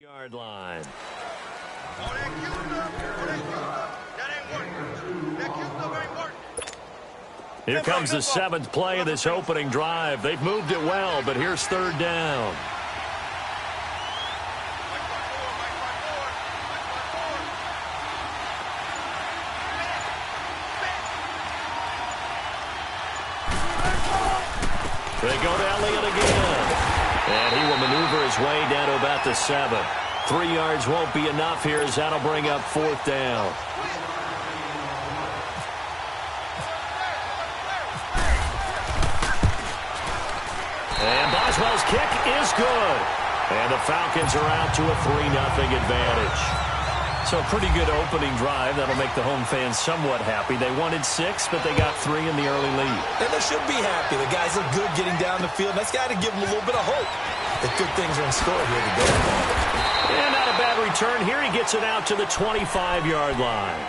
Yard line. Here comes the seventh play of this opening drive. They've moved it well, but here's third down. They go to Elliott again. And he will maneuver his way down to about the 7. 3 yards won't be enough here as that'll bring up fourth down. And Boswell's kick is good. And the Falcons are out to a 3-0 advantage. So a pretty good opening drive. That'll make the home fans somewhat happy. They wanted 6, but they got 3 in the early lead. And they should be happy. The guys look good getting down the field. That's got to give them a little bit of hope that good things are in store here today. And not a bad return here. He gets it out to the 25-yard line.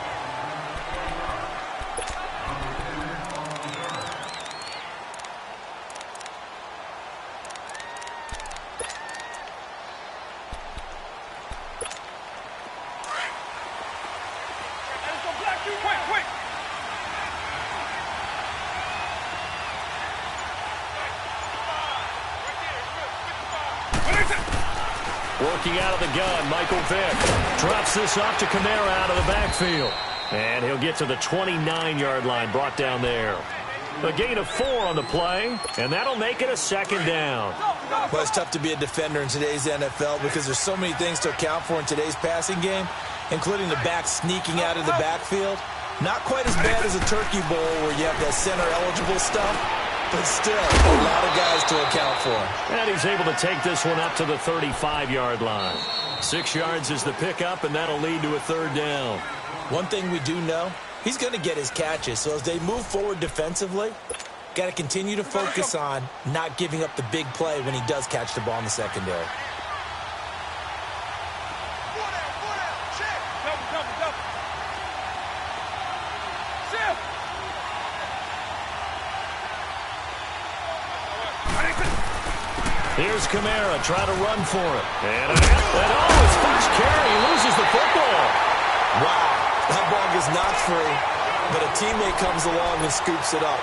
Working out of the gun, Michael Vick drops this off to Kamara out of the backfield. And he'll get to the 29-yard line, brought down there. A gain of 4 on the play, and that'll make it a second down. Well, it's tough to be a defender in today's NFL because there's so many things to account for in today's passing game, including the back sneaking out of the backfield. Not quite as bad as a turkey bowl where you have that center-eligible stuff. But still, a lot of guys to account for. And he's able to take this one up to the 35-yard line. 6 yards is the pickup, and that'll lead to a third down. One thing we do know, he's going to get his catches. So as they move forward defensively, got to continue to focus on not giving up the big play when he does catch the ball in the secondary. Here's Kamara trying to run for it. And his first carry, he loses the football. Wow, that ball gets knocked free, but a teammate comes along and scoops it up.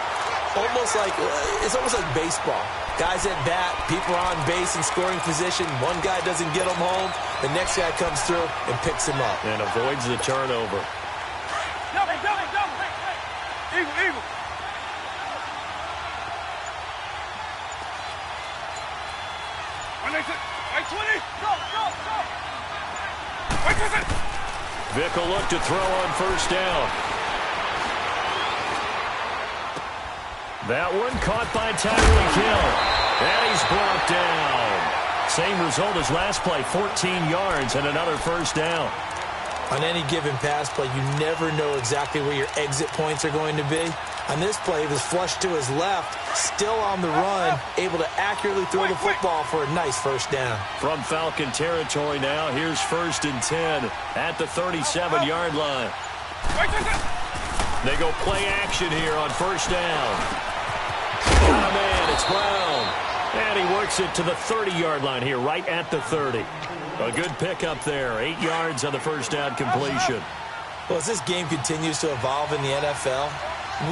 It's almost like baseball. Guys at bat, people are on base in scoring position. One guy doesn't get him home. The next guy comes through and picks him up. And avoids the turnover. Double. Eagle. Vick will look to throw on first down. That one caught by Tyreek Hill. And he's brought down. Same result as last play, 14 yards and another first down. On any given pass play, you never know exactly where your exit points are going to be. On this play, he was flushed to his left, still on the run, able to accurately throw the football for a nice first down. From Falcon territory now, here's 1st and 10 at the 37-yard line. They go play action here on first down. Got a man, it's Brown. And he works it to the 30-yard line here, right at the 30. A good pickup there, 8 yards on the first down completion. Well, as this game continues to evolve in the NFL,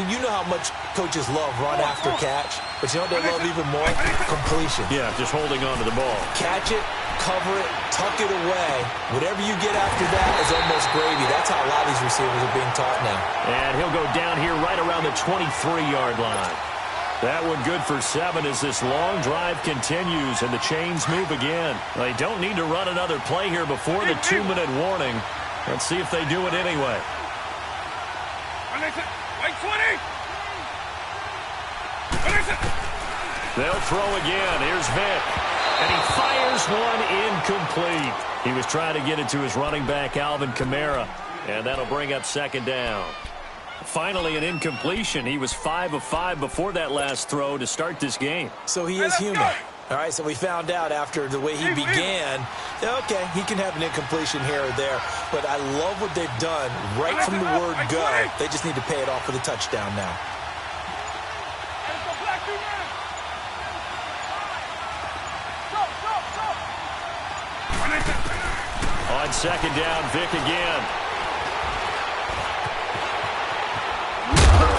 you know how much coaches love run after catch, but you know what they love even more? Completion. Yeah, just holding on to the ball. Catch it, cover it, tuck it away. Whatever you get after that is almost gravy. That's how a lot of these receivers are being taught now. And he'll go down here right around the 23-yard line. That one good for 7 as this long drive continues and the chains move again. They don't need to run another play here before the 2-minute warning. Let's see if they do it anyway. They'll throw again. Here's Vick. And he fires one incomplete. He was trying to get it to his running back, Alvin Kamara. And that'll bring up second down. Finally, an incompletion. He was 5 of 5 before that last throw to start this game. So he is human. All right, so we found out after the way he began, okay, he can have an incompletion here or there. But I love what they've done right from the word go. They just need to pay it off with a touchdown now. On second down, Vick again.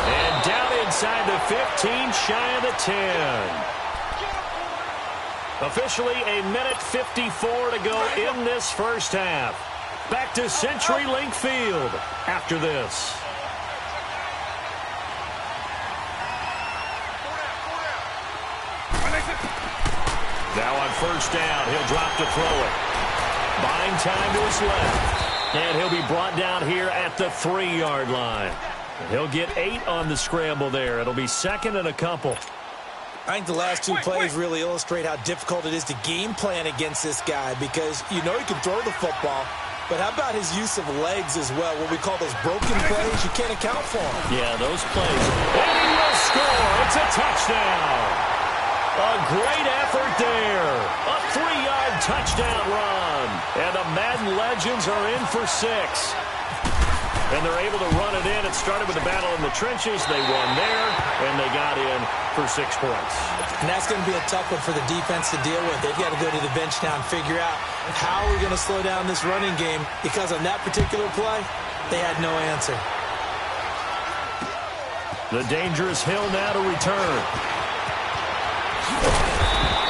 And down inside the 15, shy of the 10. Officially a minute 54 to go in this first half. Back to CenturyLink Field after this. Now on first down, he'll drop to throw it. Buying time to his left. And he'll be brought down here at the 3-yard line. He'll get 8 on the scramble there. It'll be second and a couple. I think the last two plays really illustrate how difficult it is to game plan against this guy because you know he can throw the football, but how about his use of legs as well? What we call those broken plays, you can't account for them. Yeah, those plays. And he will score. It's a touchdown. A great effort there. A 3-yard touchdown run. And the Madden Legends are in for 6. And they're able to run it in. It started with a battle in the trenches. They won there, and they got in for 6 points. And that's going to be a tough one for the defense to deal with. They've got to go to the bench now and figure out how we're going to slow down this running game because on that particular play, they had no answer. The dangerous Hill now to return.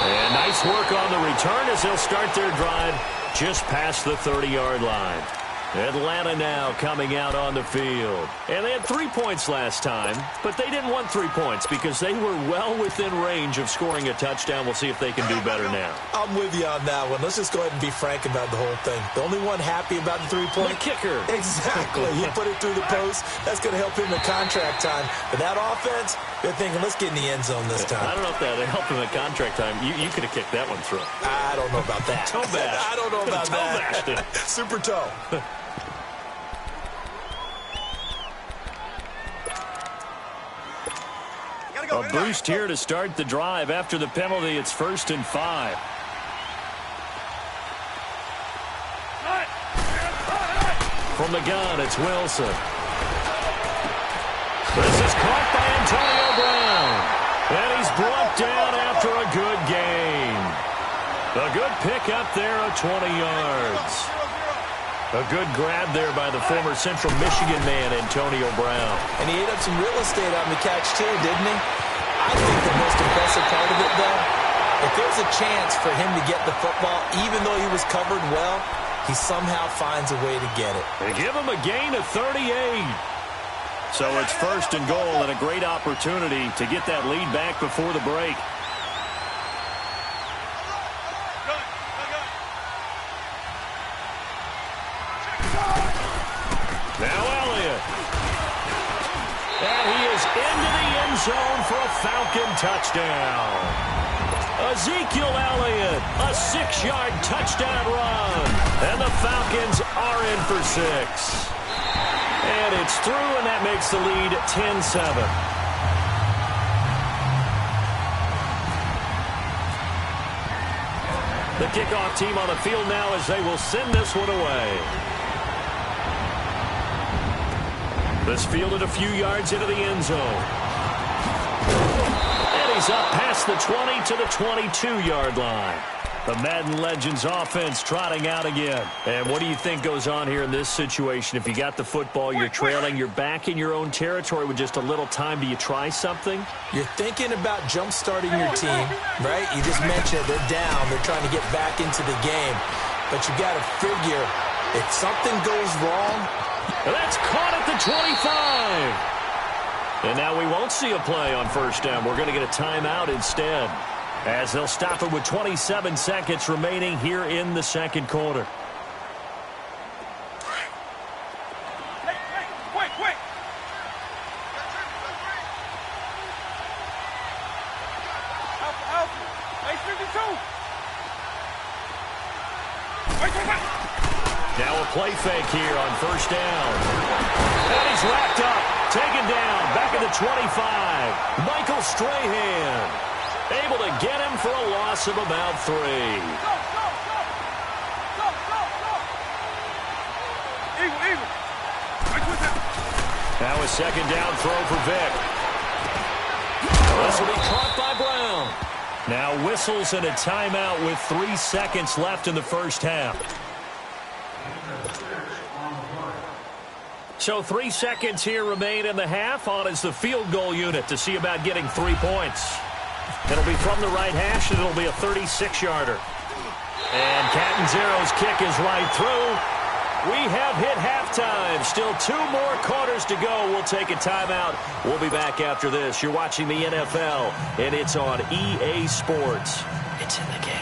And nice work on the return as they'll start their drive just past the 30-yard line. Atlanta now coming out on the field. And they had 3 points last time, but they didn't want 3 points because they were well within range of scoring a touchdown. We'll see if they can do better now. I'm with you on that one. Let's just go ahead and be frank about the whole thing. The only one happy about the 3-point? The kicker. Exactly. He put it through the post. That's going to help him in contract time. But that offense, they're thinking, let's get in the end zone this time. I don't know if that helped him at contract time. You could have kicked that one through. I don't know about that. Toe bash. I don't know about that. Super toe. A boost here to start the drive. After the penalty, it's 1st and 5. From the gun, it's Wilson. This is caught by Antonio Brown. And he's brought down after a good gain. A good pickup there of 20 yards. A good grab there by the former Central Michigan man, Antonio Brown. And he ate up some real estate on the catch, too, didn't he? I think the most impressive part of it, though, if there's a chance for him to get the football, even though he was covered well, he somehow finds a way to get it. They give him a gain of 38. So it's 1st and goal and a great opportunity to get that lead back before the break. Now Elliott. And he is into the end zone for a Falcon touchdown. Ezekiel Elliott, a 6-yard touchdown run. And the Falcons are in for 6. And it's through, and that makes the lead 10-7. The kickoff team on the field now as they will send this one away. This fielded a few yards into the end zone. And he's up past the 20 to the 22-yard line. The Madden Legends offense trotting out again. And what do you think goes on here in this situation? If you got the football, you're trailing, you're back in your own territory with just a little time. Do you try something? You're thinking about jump-starting your team, right? You just mentioned it. They're down. They're trying to get back into the game. But you got to figure if something goes wrong. And that's caught at the 25. And now we won't see a play on first down. We're going to get a timeout instead, as they'll stop it with 27 seconds remaining here in the second quarter. Quick. Alpha. H52. Wait. Now a play fake here on first down. And he's wrapped up, taken down, back at the 25. Michael Strahan able to get him for a loss of about 3. Go. Eagle. Now a second down throw for Vick. This will be caught by Brown. Now whistles and a timeout with 3 seconds left in the first half. So 3 seconds here remain in the half. On is the field goal unit to see about getting 3 points. It'll be from the right hash, and it'll be a 36-yarder. And Catanzaro's kick is right through. We have hit halftime. Still 2 more quarters to go. We'll take a timeout. We'll be back after this. You're watching the NFL, and it's on EA Sports. It's in the game.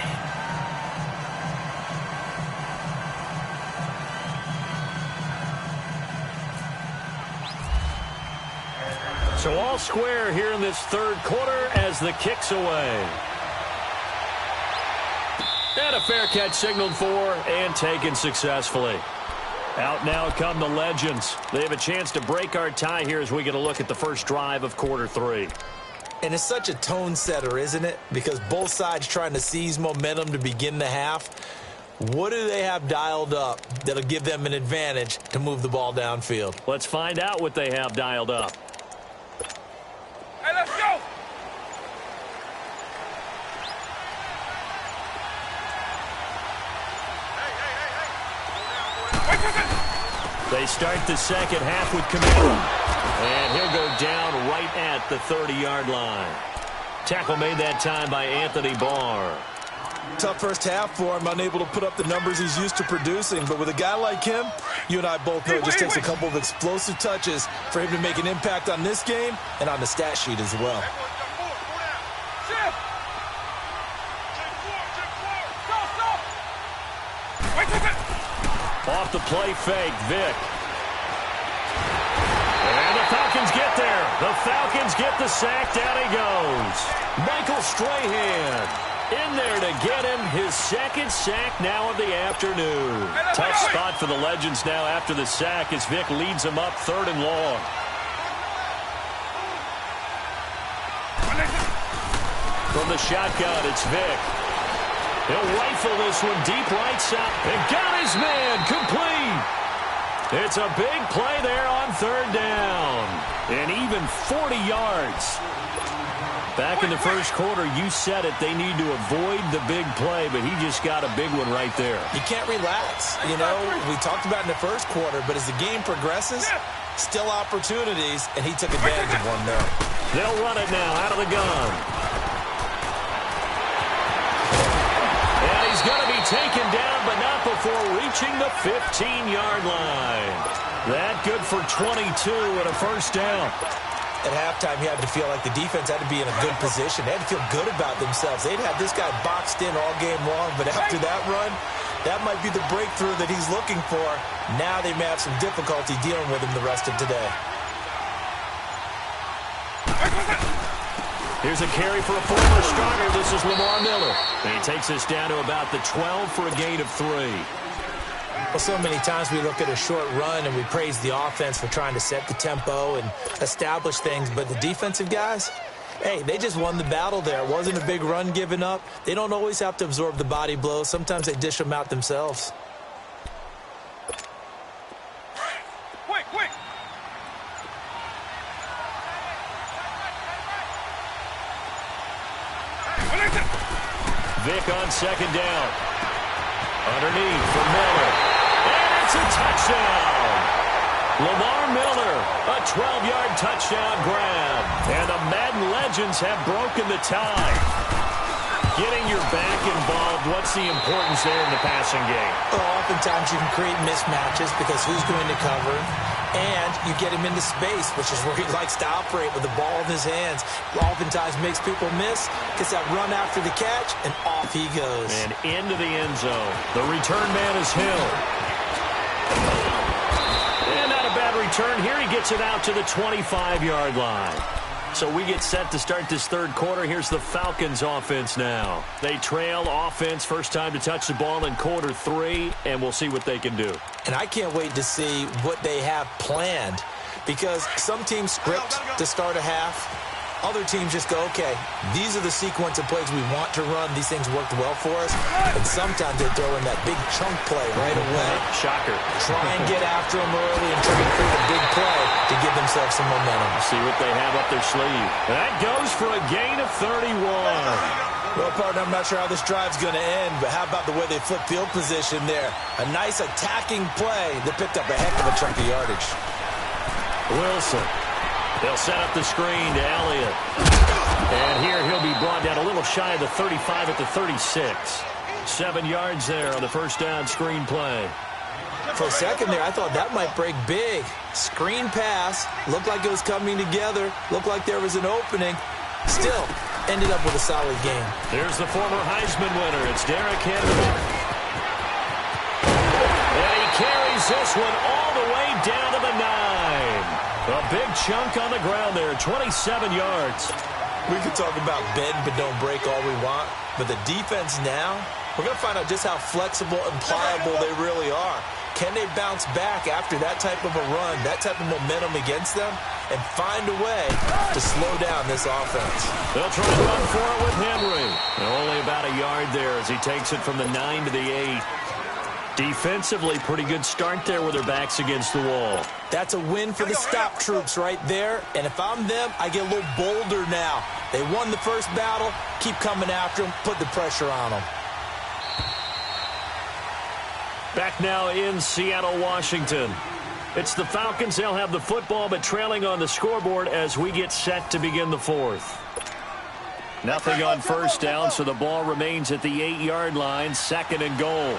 So all square here in this third quarter as the kick's away. And a fair catch signaled for and taken successfully. Out now come the Legends. They have a chance to break our tie here as we get a look at the first drive of quarter 3. And it's such a tone setter, isn't it? Because both sides trying to seize momentum to begin the half. What do they have dialed up that'll give them an advantage to move the ball downfield? Let's find out what they have dialed up. Hey, let's go! They start the second half with Camara. And he'll go down right at the 30-yard line. Tackle made that time by Anthony Barr. Tough first half for him, unable to put up the numbers he's used to producing. But with a guy like him, you and I both know it just takes a couple of explosive touches for him to make an impact on this game and on the stat sheet as well. Off the play fake, Vic. And the Falcons get there. The Falcons get the sack. Down he goes. Michael Strahan in there to get him his second sack now of the afternoon. Tough spot for the Legends now after the sack as Vic leads them up 3rd and long. From the shotgun, it's Vic. He'll rifle this one deep right side. And got his man complete. It's a big play there on 3rd down. And even 40 yards. Back in the first quarter, you said it. They need to avoid the big play, but he just got a big one right there. You can't relax. You know, we talked about in the first quarter, but as the game progresses, still opportunities, and he took advantage of one there. They'll run it now out of the gun. And he's going to be taken down, but not before reaching the 15-yard line. That good for 22 and a first down. At halftime, you had to feel like the defense had to be in a good position. They had to feel good about themselves. They'd have this guy boxed in all game long, but after that run, that might be the breakthrough that he's looking for. Now they may have some difficulty dealing with him the rest of today. Here's a carry for a former starter. This is Lamar Miller. And he takes us down to about the 12 for a gain of 3. Well, so many times we look at a short run and we praise the offense for trying to set the tempo and establish things, but the defensive guys, hey, they just won the battle there. It wasn't a big run given up. They don't always have to absorb the body blows. Sometimes they dish them out themselves. Quick! Vic on 2nd down. Underneath for Miller. And it's a touchdown. Lamar Miller, a 12-yard touchdown grab. And the Madden Legends have broken the tie. Getting your back involved, what's the importance there in the passing game? Well, oftentimes you can create mismatches because who's going to cover? And you get him into space, which is where he likes to operate with the ball in his hands. Oftentimes makes people miss, gets that run after the catch, and off he goes. And into the end zone. The return man is Hill. And not a bad return here. He gets it out to the 25-yard line. So we get set to start this third quarter. Here's the Falcons offense now. They trail offense, first time to touch the ball in quarter 3, and we'll see what they can do. And I can't wait to see what they have planned, because some teams script to start a half. Other teams just go, okay, these are the sequence of plays we want to run. These things worked well for us. And sometimes they throw in that big chunk play right away. Shocker. Try and get after them early and try and create a big play to give themselves some momentum. See what they have up their sleeve. That goes for a gain of 31. Well, partner, I'm not sure how this drive's going to end, but how about the way they flip field position there? A nice attacking play that picked up a heck of a chunk of yardage. Wilson. They'll set up the screen to Elliott. And here he'll be brought down a little shy of the 35 at the 36. 7 yards there on the first down screen play. For a second there, I thought that might break big. Screen pass. Looked like it was coming together. Looked like there was an opening. Still, ended up with a solid game. There's the former Heisman winner. It's Derrick Henry. And he carries this one all the way down to the 9. A big chunk on the ground there, 27 yards. We could talk about bend but don't break all we want, but the defense now, we're going to find out just how flexible and pliable they really are. Can they bounce back after that type of a run, that type of momentum against them, and find a way to slow down this offense? They'll try to run for it with Henry. Only about a yard there as he takes it from the 9 to the 8. Defensively, pretty good start there with their backs against the wall. That's a win for the stop troops right there. And if I'm them, I get a little bolder now. They won the first battle. Keep coming after them. Put the pressure on them. Back now in Seattle, Washington. It's the Falcons. They'll have the football, but trailing on the scoreboard as we get set to begin the fourth. Nothing on first down, so the ball remains at the 8-yard line. 2nd and goal.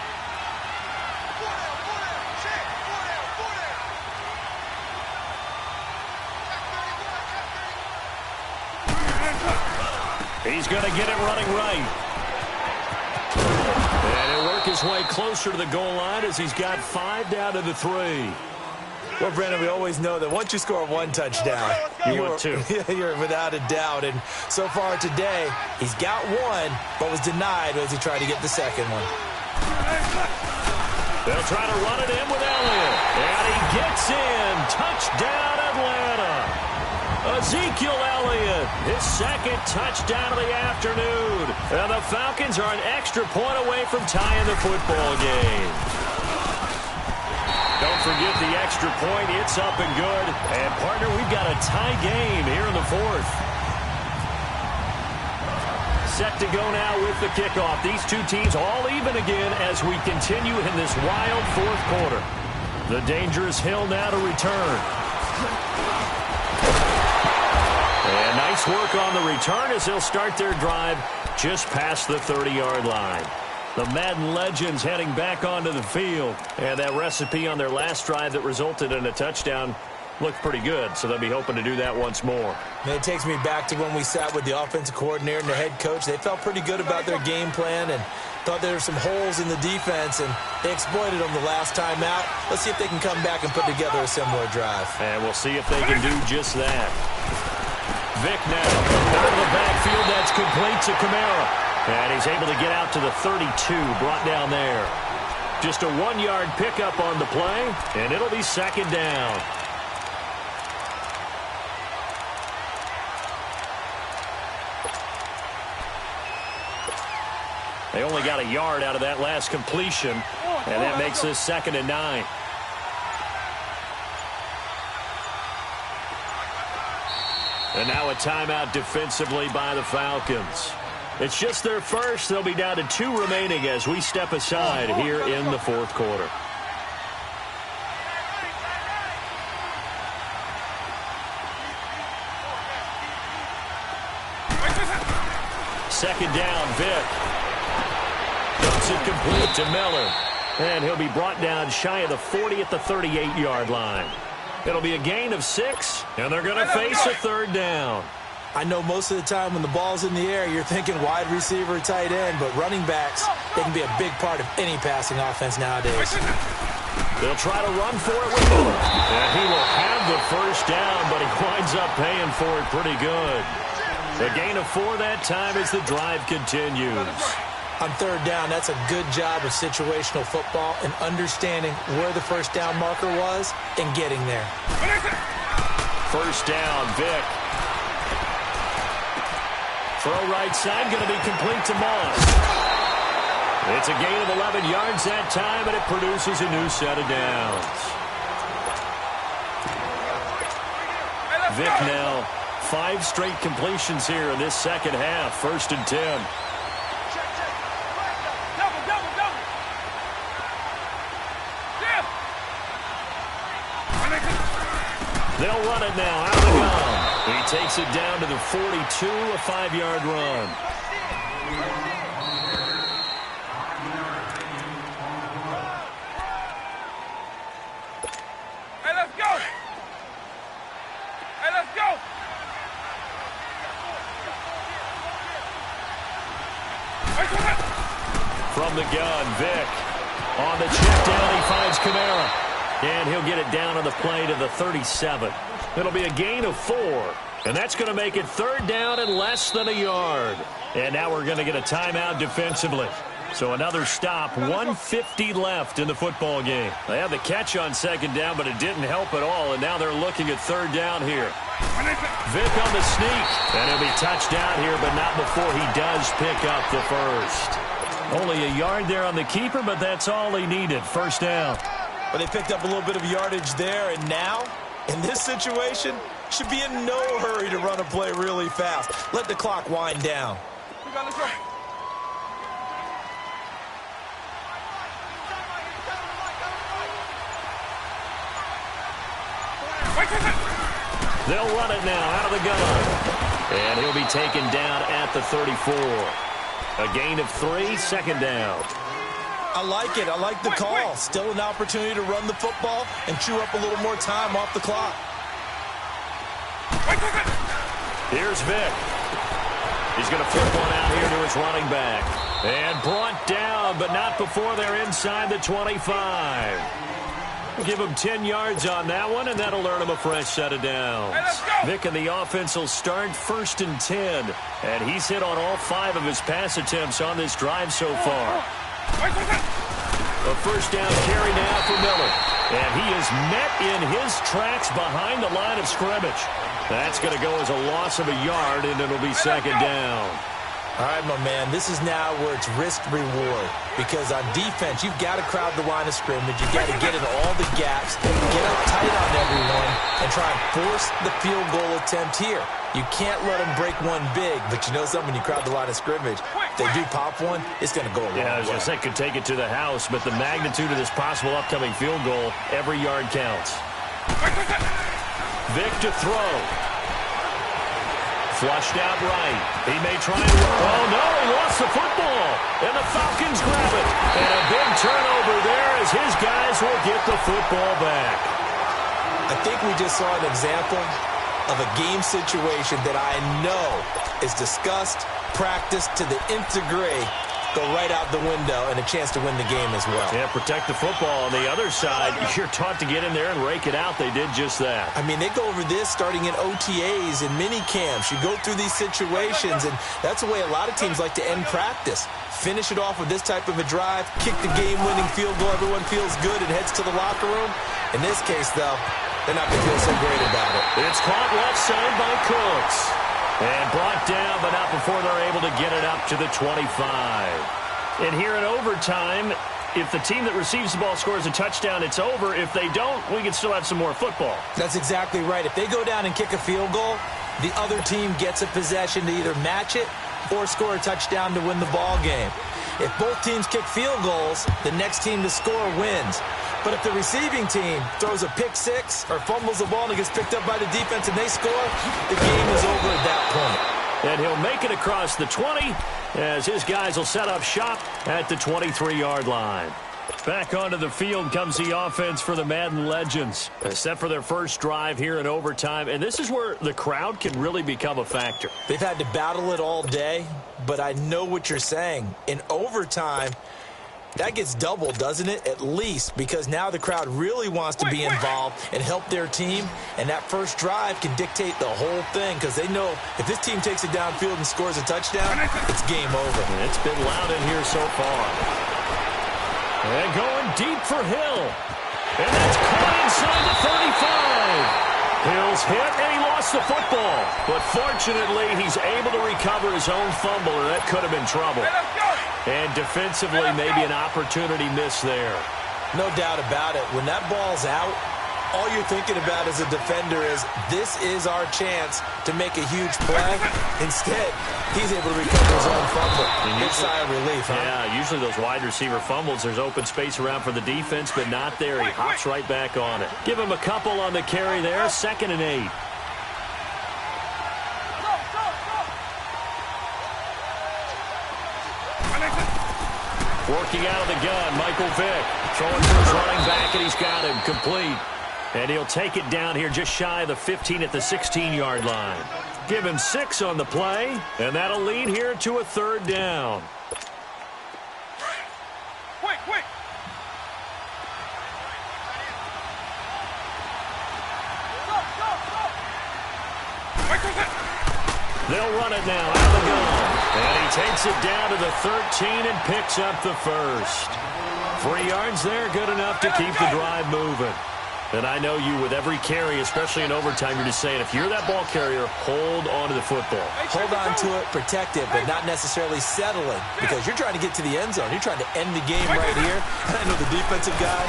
He's going to get it running right. And he'll work his way closer to the goal line as he's got 5 down to the 3. Well, Brandon, we always know that once you score one touchdown, you're without a doubt. And so far today, he's got one, but was denied as he tried to get the second one. They'll try to run it in with Elliott. And he gets in. Touchdown, Atlanta. Ezekiel Elliott, his 2nd touchdown of the afternoon. And the Falcons are an extra point away from tying the football game. Don't forget the extra point. It's up and good. And, partner, we've got a tie game here in the 4th. Set to go now with the kickoff. These two teams all even again as we continue in this wild 4th quarter. The dangerous Hill now to return. And nice work on the return as they'll start their drive just past the 30-yard line. The Madden legends heading back onto the field. And that recipe on their last drive that resulted in a touchdown looked pretty good, so they'll be hoping to do that once more. And it takes me back to when we sat with the offensive coordinator and the head coach. They felt pretty good about their game plan and thought there were some holes in the defense, and they exploited them the last time out. Let's see if they can come back and put together a similar drive. And we'll see if they can do just that. Vick now out of the backfield. That's complete to Kamara. And he's able to get out to the 32, brought down there. Just a 1-yard pickup on the play, and it'll be 2nd down. They only got a yard out of that last completion, and that makes this 2nd and 9. And now a timeout defensively by the Falcons. It's just their first. They'll be down to 2 remaining as we step aside here in the 4th quarter. Second down, Vick. Dumps it complete to Miller. And he'll be brought down shy of the 40 at the 38-yard line. It'll be a gain of 6, and they're going to face a 3rd down. I know most of the time when the ball's in the air, you're thinking wide receiver, tight end, but running backs, they can be a big part of any passing offense nowadays. They'll try to run for it with Miller. And he will have the first down, but he winds up paying for it pretty good. The gain of 4 that time as the drive continues. On 3rd down, that's a good job of situational football and understanding where the first down marker was and getting there. First down, Vick. Throw right side, going to be complete to Moss. It's a gain of 11 yards that time, and it produces a new set of downs. Vick now, 5 straight completions here in this second half. 1st and 10. They'll run it now out of the gun. He takes it down to the 42, a 5-yard run. Hey, let's go! Hey, let's go! From the gun, Vic. On the check down, he finds Kamara. And he'll get it down on the play to the 37. It'll be a gain of 4. And that's going to make it 3rd down and less than a yard. And now we're going to get a timeout defensively. So another stop, 1:50 left in the football game. They had the catch on 2nd down, but it didn't help at all. And now they're looking at 3rd down here. Vic on the sneak. And he'll be touched down here, but not before he does pick up the first. Only a yard there on the keeper, but that's all he needed. 1st down. But they picked up a little bit of yardage there, and now, in this situation, should be in no hurry to run a play really fast. Let the clock wind down. Let's go. They'll run it now out of the gun. And he'll be taken down at the 34. A gain of 3, 2nd down. I like it. I like the call. Still an opportunity to run the football and chew up a little more time off the clock. Here's Vic. He's going to flip one out here to his running back. And brought down, but not before they're inside the 25. Give him 10 yards on that one, and that'll earn him a fresh set of downs. Vic and the offense will start 1st and 10. And he's hit on all 5 of his pass attempts on this drive so far. A 1st down carry now for Miller. And he is met in his tracks behind the line of scrimmage. That's going to go as a loss of a yard, and it'll be 2nd down. All right, my man, this is now where it's risk-reward. Because on defense, you've got to crowd the line of scrimmage. You've got to get in all the gaps, get up tight on everyone, and try and force the field goal attempt here. You can't let them break one big, but you know something, when you crowd the line of scrimmage, if they do pop one, it's going to go a long way. Yeah, I was going to say, could take it to the house, but the magnitude of this possible upcoming field goal, every yard counts. Vic to throw. Flushed out right. He may try and run. Oh, no, he lost the football. And the Falcons grab it. And a big turnover there as his guys will get the football back. I think we just saw an example of a game situation that I know is discussed, practiced to the nth degree, go right out the window, and a chance to win the game as well. Yeah, protect the football. On the other side, you're taught to get in there and rake it out. They did just that. I mean, they go over this starting in OTAs and mini camps. You go through these situations, and that's the way a lot of teams like to end practice. Finish it off with this type of a drive, kick the game-winning field goal. Everyone feels good and heads to the locker room. In this case, though, they're not going to feel so great about it. It's caught left side by Cooks. And brought down, but not before they're able to get it up to the 25. And here in overtime, if the team that receives the ball scores a touchdown, it's over. If they don't, we can still have some more football. That's exactly right. If they go down and kick a field goal, the other team gets a possession to either match it or score a touchdown to win the ball game. If both teams kick field goals, the next team to score wins. But if the receiving team throws a pick six or fumbles the ball and it gets picked up by the defense and they score, the game is over at that point. And he'll make it across the 20 as his guys will set up shop at the 23-yard line. Back onto the field comes the offense for the Madden Legends. Set for their first drive here in overtime. And this is where the crowd can really become a factor. They've had to battle it all day, but I know what you're saying. In overtime, that gets doubled, doesn't it? At least, because now the crowd really wants to be involved and help their team, and that first drive can dictate the whole thing because they know if this team takes it downfield and scores a touchdown, it's game over. It's been loud in here so far. And going deep for Hill. And that's caught inside the 35. Hill's hit, and he lost the football. But fortunately, he's able to recover his own fumble, or that could have been trouble. And defensively, maybe an opportunity miss there. No doubt about it. When that ball's out, all you're thinking about as a defender is this is our chance to make a huge play. Instead, he's able to recover his own fumble. Big sigh of relief, huh? Yeah, usually those wide receiver fumbles, there's open space around for the defense, but not there. He hops right back on it. Give him a couple on the carry there, 2nd and 8. Working out of the gun, Michael Vick. Throwing to his running back, and he's got him complete. And he'll take it down here just shy of the 15 at the 16-yard line. Give him 6 on the play, and that'll lead here to a 3rd down. Quick. They'll run it now out of the gun. And he takes it down to the 13 and picks up the first. 3 yards there, good enough to keep the drive moving. And I know you, with every carry, especially in overtime, you're just saying, if you're that ball carrier, hold on to the football. Hold on to it, protect it, but not necessarily settling, because you're trying to get to the end zone. You're trying to end the game right here. And I know the defensive guys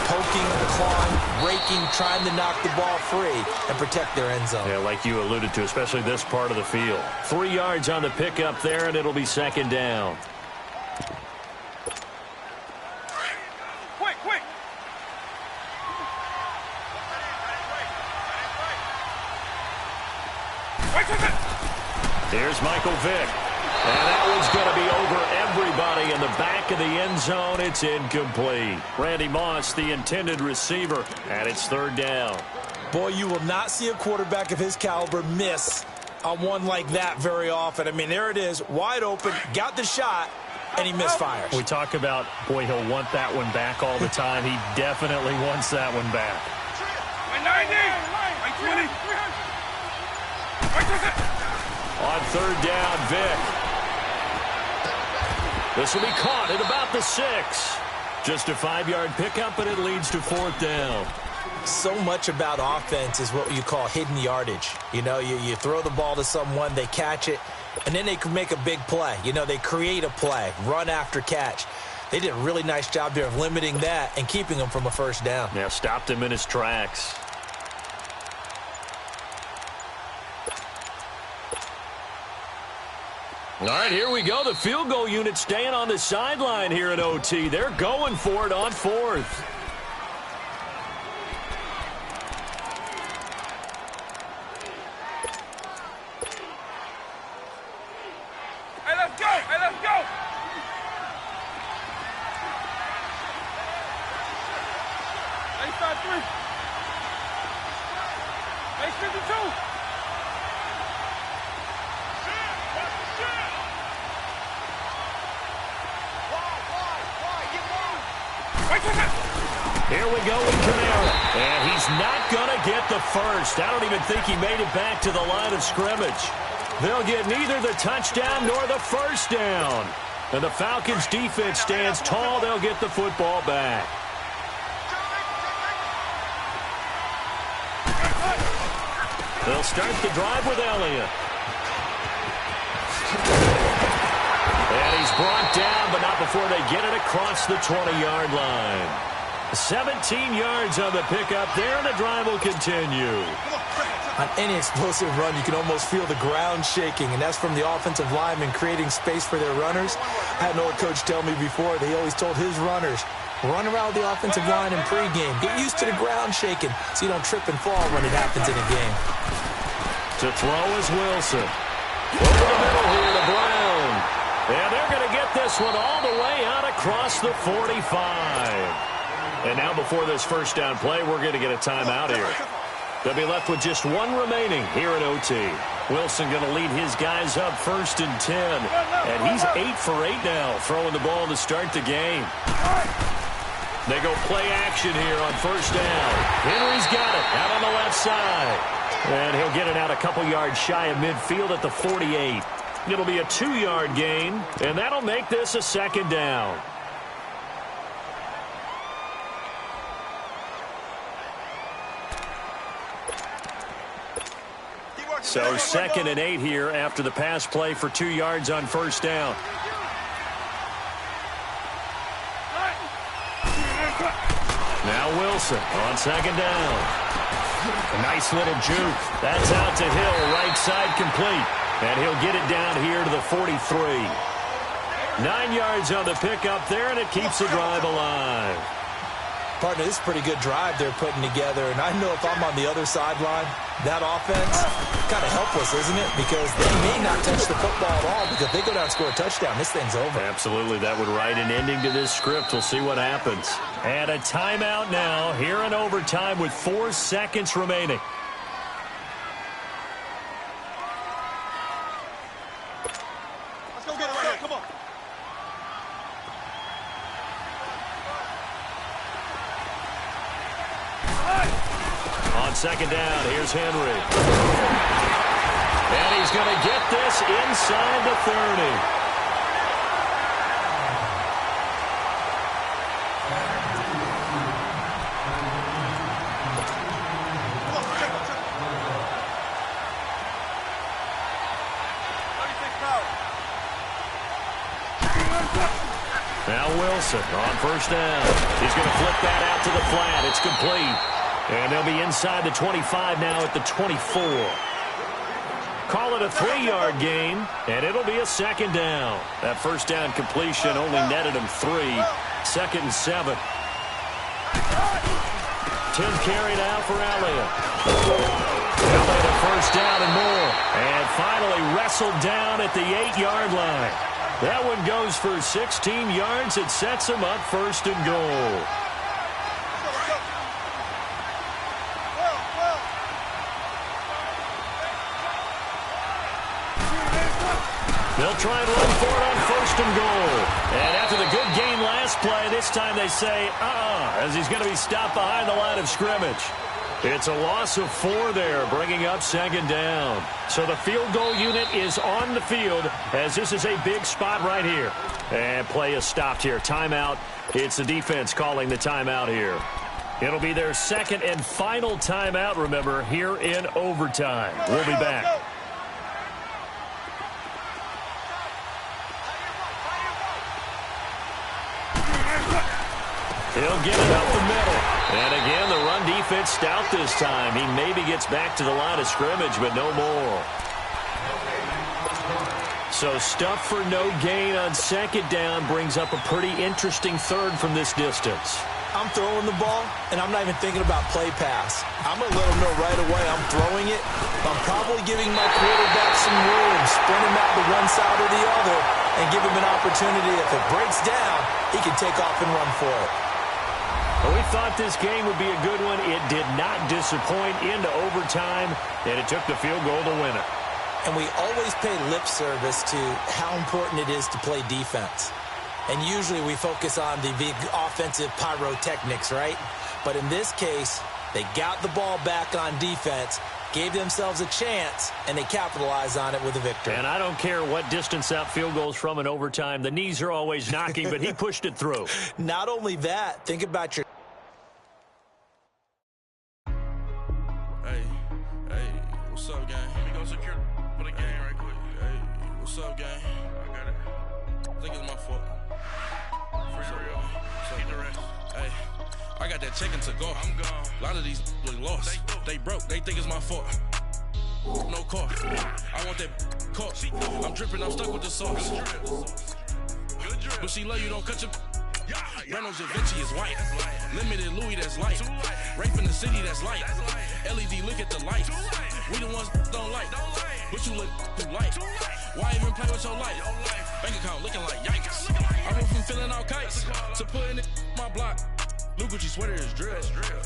poking, clawing, breaking, trying to knock the ball free and protect their end zone. Yeah, like you alluded to, especially this part of the field. 3 yards on the pickup there, and it'll be 2nd down. Quick. Here's Michael Vick. And that one's going to be over everybody in the back of the end zone. It's incomplete. Randy Moss, the intended receiver, and it's 3rd down. Boy, you will not see a quarterback of his caliber miss on one like that very often. I mean, there it is, wide open, got the shot, and he misfires. We talk about, boy, he'll want that one back all the time. He definitely wants that one back. 90. On 3rd down, Vick. This will be caught at about the 6. Just a 5-yard pickup, and it leads to 4th down. So much about offense is what you call hidden yardage. You know, you throw the ball to someone, they catch it, and then they can make a big play. You know, they create a play, run after catch. They did a really nice job there of limiting that and keeping him from a 1st down. Yeah, stopped him in his tracks. All right, here we go. The field goal unit staying on the sideline here at OT. They're going for it on 4th. Hey, let's go. Base 5-3. Base 52. Here we go with Kamara. And he's not going to get the first. I don't even think he made it back to the line of scrimmage. They'll get neither the touchdown nor the 1st down. And the Falcons' defense stands tall. They'll get the football back. They'll start the drive with Elliott. And he's brought down, but not before they get it across the 20-yard line. 17 yards on the pickup there, and the drive will continue. On any explosive run, you can almost feel the ground shaking, and that's from the offensive linemen creating space for their runners. I had an old coach tell me before, they always told his runners, run around the offensive line in pregame. Get used to the ground shaking so you don't trip and fall when it happens in a game. To throw is Wilson. Over the middle here to Brown. And they're going to get this one all the way out across the 45. And now before this 1st down play, we're going to get a timeout here. They'll be left with just 1 remaining here at OT. Wilson going to lead his guys up 1st and 10. And he's 8 for 8 now, throwing the ball to start the game. They go play action here on 1st down. Henry's got it out on the left side. And he'll get it out a couple yards shy of midfield at the 48. It'll be a 2-yard gain, and that'll make this a 2nd down. So 2nd and 8 here after the pass play for 2 yards on 1st down. Now Wilson on second down. A nice little juke. That's out to Hill, right side complete. And he'll get it down here to the 43. 9 yards on the pickup there, and it keeps the drive alive. Partner, this is a pretty good drive they're putting together. And I know if I'm on the other sideline, that offense, kind of helpless, isn't it? Because they may not touch the football at all, because if they go down and score a touchdown, this thing's over. Absolutely. That would write an ending to this script. We'll see what happens. And a timeout now here in overtime with 4 seconds remaining. Let's go get it right here. Come on. On second down, here's Henry. And he's going to get this inside the 30. Now Wilson on first down. He's going to flip that out to the flat. It's complete. And they'll be inside the 25 now at the 24. Call it a 3-yard gain, and it'll be a second down. That first down completion only netted him 3. Second and 7. 10 carry now for Elliott. Elliott a first down and more. And finally wrestled down at the 8-yard line. That one goes for 16 yards. It sets him up first and goal. They'll try and run for it on first and goal. And after the good gain last play, this time they say, as he's going to be stopped behind the line of scrimmage. It's a loss of 4 there, bringing up second down. So the field goal unit is on the field as this is a big spot right here. And play is stopped here. Timeout. It's the defense calling the timeout here. It'll be their second and final timeout, remember, here in overtime. We'll be back. He'll get it up the middle. And again, the run defense stout this time. He maybe gets back to the line of scrimmage, but no more. So stuff for no gain on second down brings up a pretty interesting third from this distance. I'm throwing the ball, and I'm not even thinking about play pass. I'm going to let him know right away I'm throwing it. I'm probably giving my quarterback some room, sprint him out to one side or the other, and give him an opportunity. If it breaks down, he can take off and run for it. Well, we thought this game would be a good one. It did not disappoint into overtime, and it took the field goal to win it. And we always pay lip service to how important it is to play defense. And usually we focus on the big offensive pyrotechnics, right? But in this case, they got the ball back on defense, gave themselves a chance, and they capitalized on it with a victory. And I don't care what distance out field goals from in overtime. The knees are always knocking, but he pushed it through. Not only that, think about your... Hey, what's up, gang? Let me go secure for the game right quick. Hey, what's up, gang? I got it. I think it's my fault. For real. Keep the rest. Hey, I got that chicken to go. I'm gone. A lot of these look lost. They broke. They think it's my fault. No car. I want that caught. I'm dripping. I'm stuck with the sauce. Good drip. But she love you. Don't cut your... Reynolds Da Vinci is white. Limited Louis, that's light. Rape in the city, that's light. LED, look at the light. We the ones don't like. But you look too light. Why even play with your life? Bank account looking like yikes. I went from filling out kites to putting it in my block. Blue Gucci sweater is drill.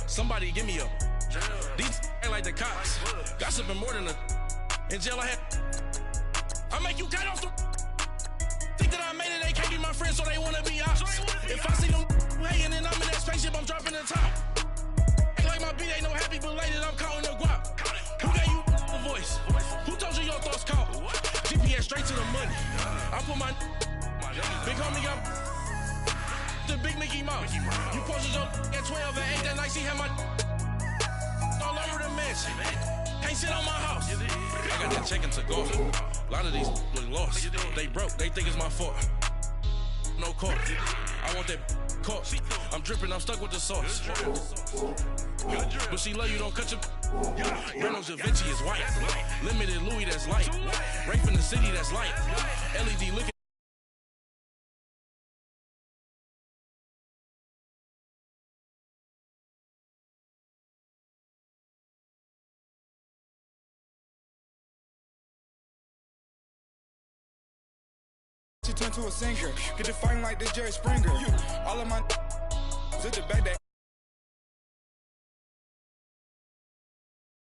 Somebody give me a. These ain't like the cops. Gossiping more than a. In jail I had. I make you cut off the. Think that I made it, they can't be my friends, so they wanna be ops. If I see them hating and I'm in that spaceship, I'm dropping the top. Ain't like my beat ain't no happy belated, I'm counting the guap. Who gave you a voice? Who told you your thoughts count? GPS straight to the money. I put my big homie got the big Mickey Mouse. You posted your at 12 and 8 that night, she had my all over the mansion. Can't sit on my house. I got that chicken to go. A lot of these look lost. They broke. They think it's my fault. No car. I want that caught. I'm dripping, I'm stuck with the sauce. But she love you, don't cut your. Reynolds Da Vinci is white. Limited Louis, that's light. Right from the city, that's light. LED looking. Turn to a singer, get the fighting like the Jerry Springer. All of my at the back that